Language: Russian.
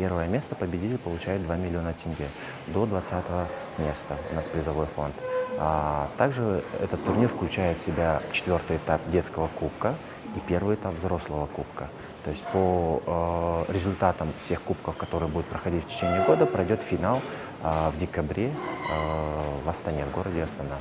Первое место победитель получает 2 миллиона тенге. До 20 места у нас призовой фонд. Также этот турнир включает в себя 4-й этап детского кубка и 1-й этап взрослого кубка. То есть по результатам всех кубков, которые будут проходить в течение года, пройдет финал в декабре в Астане, в городе Астана.